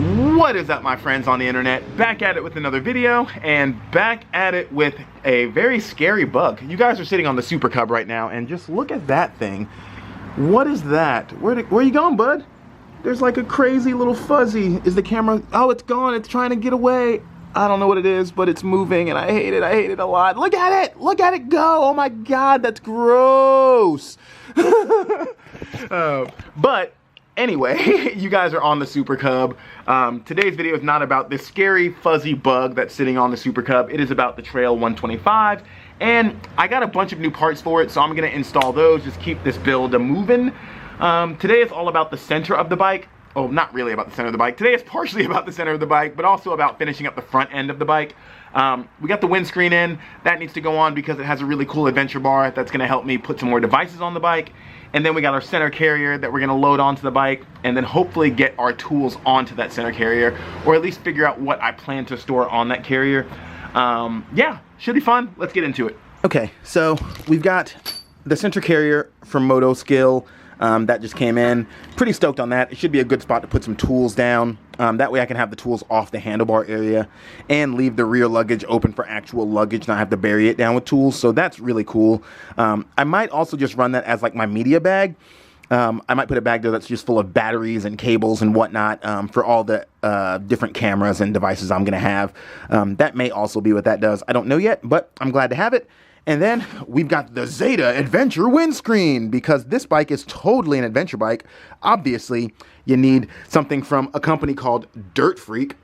What is up, my friends on the internet? Back at it with another video, and back at it with a very scary bug. You guys are sitting on the Super Cub right now, and just look at that thing. What is that? Where are you going, bud? There's like a crazy little fuzzy. Is the camera? Oh, it's gone. It's trying to get away. I don't know what it is, but it's moving, and I hate it. I hate it a lot. Look at it. Look at it go. Oh my God, that's gross. But anyway, you guys are on the Super Cub. Today's video is not about this scary fuzzy bug that's sitting on the Super Cub. It is about the Trail 125, and I got a bunch of new parts for it, so I'm gonna install those, just keep this build moving. Today is all about the center of the bike. Oh, not really about the center of the bike. Today is partially about the center of the bike, but also about finishing up the front end of the bike. We got the windscreen in. That needs to go on because it has a really cool adventure bar that's gonna help me put some more devices on the bike. And then we got our center carrier that we're gonna load onto the bike, and then hopefully get our tools onto that center carrier, or at least figure out what I plan to store on that carrier. Yeah, should be fun. Let's get into it. Okay, so we've got the center carrier from Motoskill. That just came in. Pretty stoked on that. It should be a good spot to put some tools down. That way I can have the tools off the handlebar area and leave the rear luggage open for actual luggage, not have to bury it down with tools. So that's really cool. I might also just run that as like my media bag. I might put a bag there that's just full of batteries and cables and whatnot for all the different cameras and devices I'm going to have. That may also be what that does. I don't know yet, but I'm glad to have it. And then we've got the Zeta Adventure windscreen, because this bike is totally an adventure bike. Obviously, you need something from a company called Dirt Freak.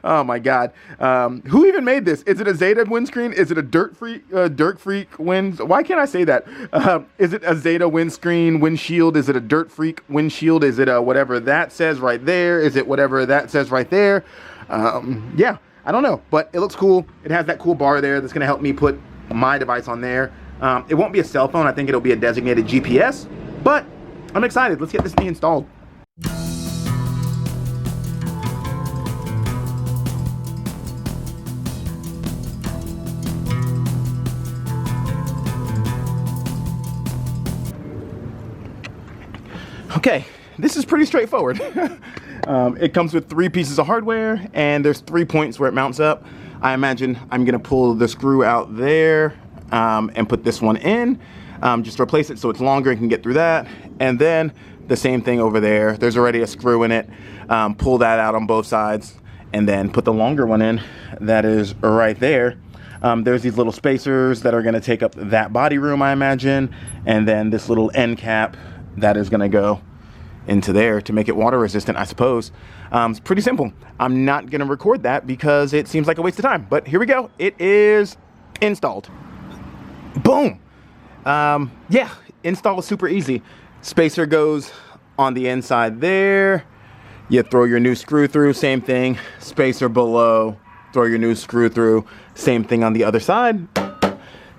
Oh my God. Who even made this? Is it a Zeta windscreen? Is it a Dirt Freak winds? Why can't I say that? Is it a Zeta windscreen windshield? Is it a Dirt Freak windshield? Is it a whatever that says right there? Is it whatever that says right there? Yeah. I don't know, but it looks cool. It has that cool bar there that's gonna help me put my device on there. It won't be a cell phone. I think it'll be a designated GPS, but I'm excited. Let's get this thing installed. Okay, this is pretty straightforward. It comes with 3 pieces of hardware, and there's 3 points where it mounts up. I imagine I'm gonna pull the screw out there and put this one in, just to replace it so it's longer and can get through that. And then the same thing over there. There's already a screw in it. Pull that out on both sides, and then put the longer one in. That is right there. There's these little spacers that are gonna take up that body room, I imagine. And then this little end cap that is gonna go into there to make it water resistant, I suppose. It's pretty simple. I'm not gonna record that because it seems like a waste of time, but here we go. It is installed. Boom. Yeah, install is super easy. Spacer goes on the inside there. You throw your new screw through, same thing. Spacer below, throw your new screw through, same thing on the other side.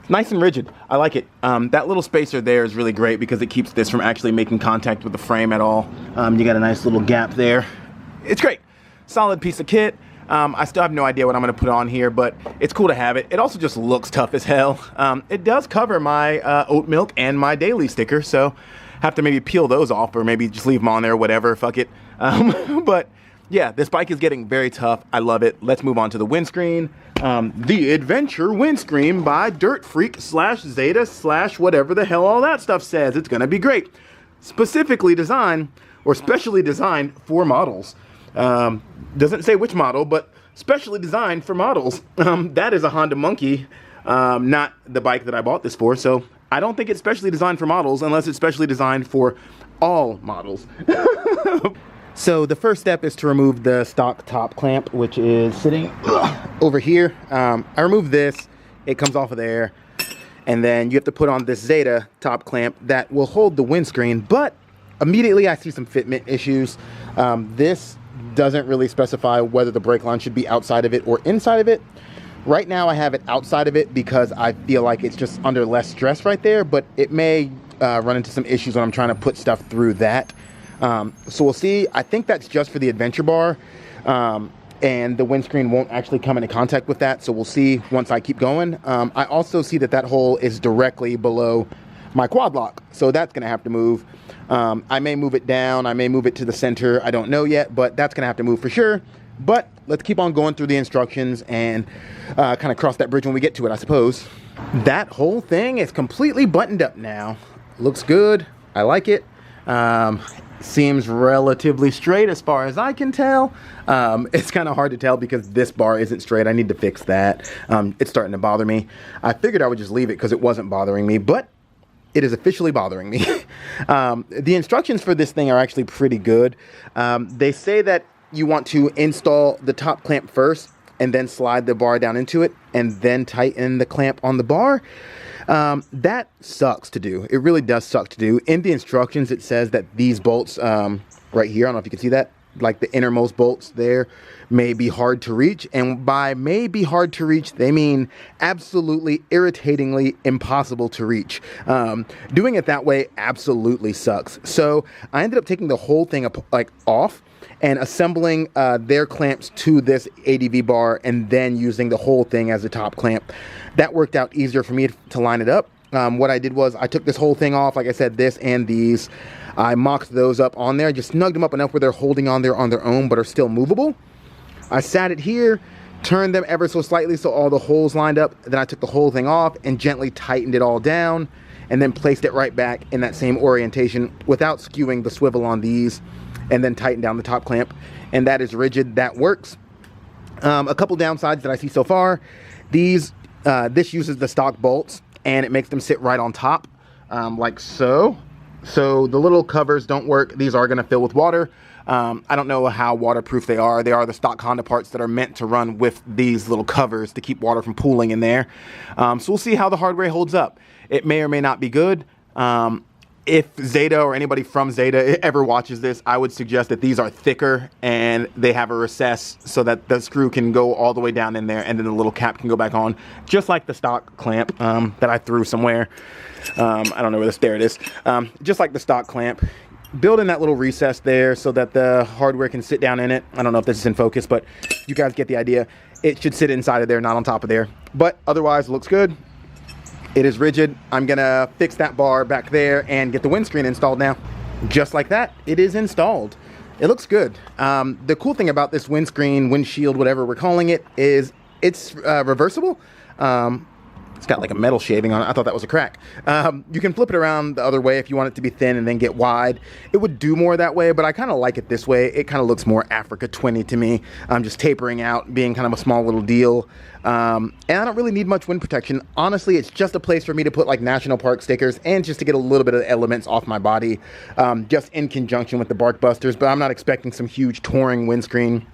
Nice and rigid. I like it. That little spacer there is really great because it keeps this from actually making contact with the frame at all. You got a nice little gap there. It's great. Solid piece of kit. I still have no idea what I'm going to put on here, but it's cool to have it. It also just looks tough as hell. It does cover my oat milk and my daily sticker, so have to maybe peel those off or maybe just leave them on there, whatever, fuck it. But yeah, this bike is getting very tough. I love it. Let's move on to the windscreen. The Adventure windscreen by Dirt Freak / Zeta / whatever the hell all that stuff says. It's gonna be great. Specifically designed, or specially designed for models. Doesn't say which model, but specially designed for models. That is a Honda Monkey, not the bike that I bought this for, so I don't think it's specially designed for models unless it's specially designed for all models. So the first step is to remove the stock top clamp, which is sitting over here. I removed this, it comes off of there, and then you have to put on this Zeta top clamp that will hold the windscreen, but immediately I see some fitment issues. This doesn't really specify whether the brake line should be outside of it or inside of it. Right now I have it outside of it because I feel like it's just under less stress right there, but it may run into some issues when I'm trying to put stuff through that. So we'll see. I think that's just for the adventure bar, and the windscreen won't actually come into contact with that, so we'll see once I keep going. I also see that that hole is directly below my quad lock. So that's gonna have to move. I may move it down, I may move it to the center, I don't know yet, but that's gonna have to move for sure. But let's keep on going through the instructions and kind of cross that bridge when we get to it, I suppose. That whole thing is completely buttoned up now. Looks good, I like it. Seems relatively straight as far as I can tell. It's kind of hard to tell because this bar isn't straight. I need to fix that. It's starting to bother me. I figured I would just leave it because it wasn't bothering me, but it is officially bothering me. The instructions for this thing are actually pretty good. They say that you want to install the top clamp first and then slide the bar down into it and then tighten the clamp on the bar. That sucks to do. It really does suck to do. In the instructions, it says that these bolts right here, I don't know if you can see that, like the innermost bolts there, may be hard to reach. And by may be hard to reach, they mean absolutely irritatingly impossible to reach. Doing it that way absolutely sucks. So I ended up taking the whole thing off and assembling their clamps to this ADV bar and then using the whole thing as a top clamp. That worked out easier for me to line it up. What I did was I took this whole thing off, like I said, this and these. I mocked those up on there, just snugged them up enough where they're holding on there on their own but are still movable. I sat it here, turned them ever so slightly so all the holes lined up. Then I took the whole thing off and gently tightened it all down and then placed it right back in that same orientation without skewing the swivel on these, and then tighten down the top clamp. And that is rigid. That works. A couple downsides that I see so far. This uses the stock bolts and it makes them sit right on top, like so. So the little covers don't work. These are going to fill with water. I don't know how waterproof they are. They are the stock Honda parts that are meant to run with these little covers to keep water from pooling in there. So we'll see how the hardware holds up. It may or may not be good. If Zeta or anybody from Zeta ever watches this, I would suggest that these are thicker and they have a recess so that the screw can go all the way down in there and then the little cap can go back on, just like the stock clamp that I threw somewhere. I don't know where this, there it is. Just like the stock clamp. Build in that little recess there so that the hardware can sit down in it. I don't know if this is in focus, but you guys get the idea. It should sit inside of there, not on top of there. But otherwise, it looks good. It is rigid. I'm gonna fix that bar back there and get the windscreen installed now. Just like that, it is installed. It looks good. The cool thing about this windshield, whatever we're calling it, is it's reversible. It's got like a metal shaving on it. I thought that was a crack. You can flip it around the other way if you want it to be thin and then get wide. It would do more that way, but I kind of like it this way. It kind of looks more Africa 20 to me. Just tapering out, being kind of a small little deal. And I don't really need much wind protection. Honestly, it's just a place for me to put like national park stickers and just to get a little bit of the elements off my body, just in conjunction with the Bark Busters, but I'm not expecting some huge touring windscreen.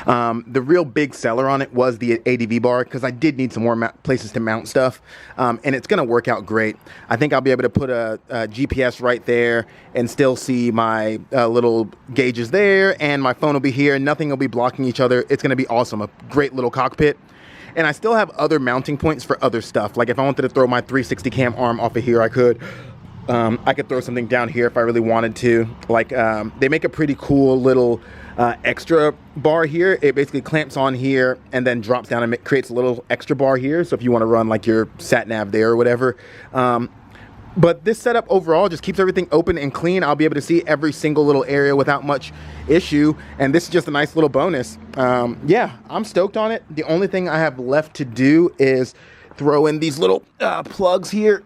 The real big seller on it was the ADV bar because I did need some more places to mount stuff, and it's gonna work out great. I think I'll be able to put a GPS right there and still see my little gauges there, and my phone will be here. Nothing will be blocking each other. It's gonna be awesome. A great little cockpit. And I still have other mounting points for other stuff. Like if I wanted to throw my 360 cam arm off of here, I could. I could throw something down here if I really wanted to. Like they make a pretty cool little extra bar here. It basically clamps on here and then drops down and it creates a little extra bar here. So if you want to run like your sat nav there or whatever. But this setup overall just keeps everything open and clean. I'll be able to see every single little area without much issue. And this is just a nice little bonus. Yeah, I'm stoked on it. The only thing I have left to do is throw in these little plugs here.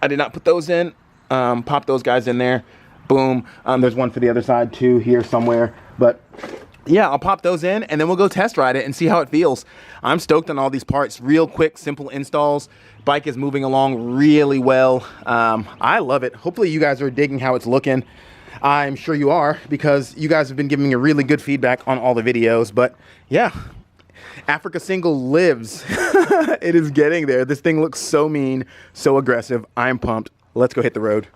I did not put those in. Pop those guys in there. Boom. There's one for the other side too here somewhere. But yeah, I'll pop those in and then we'll go test ride it and see how it feels. I'm stoked on all these parts. Real quick, simple installs. Bike is moving along really well. I love it. Hopefully you guys are digging how it's looking. I'm sure you are because you guys have been giving me really good feedback on all the videos. But yeah, Africa Single lives. It is getting there. This thing looks so mean, so aggressive. I'm pumped. Let's go hit the road.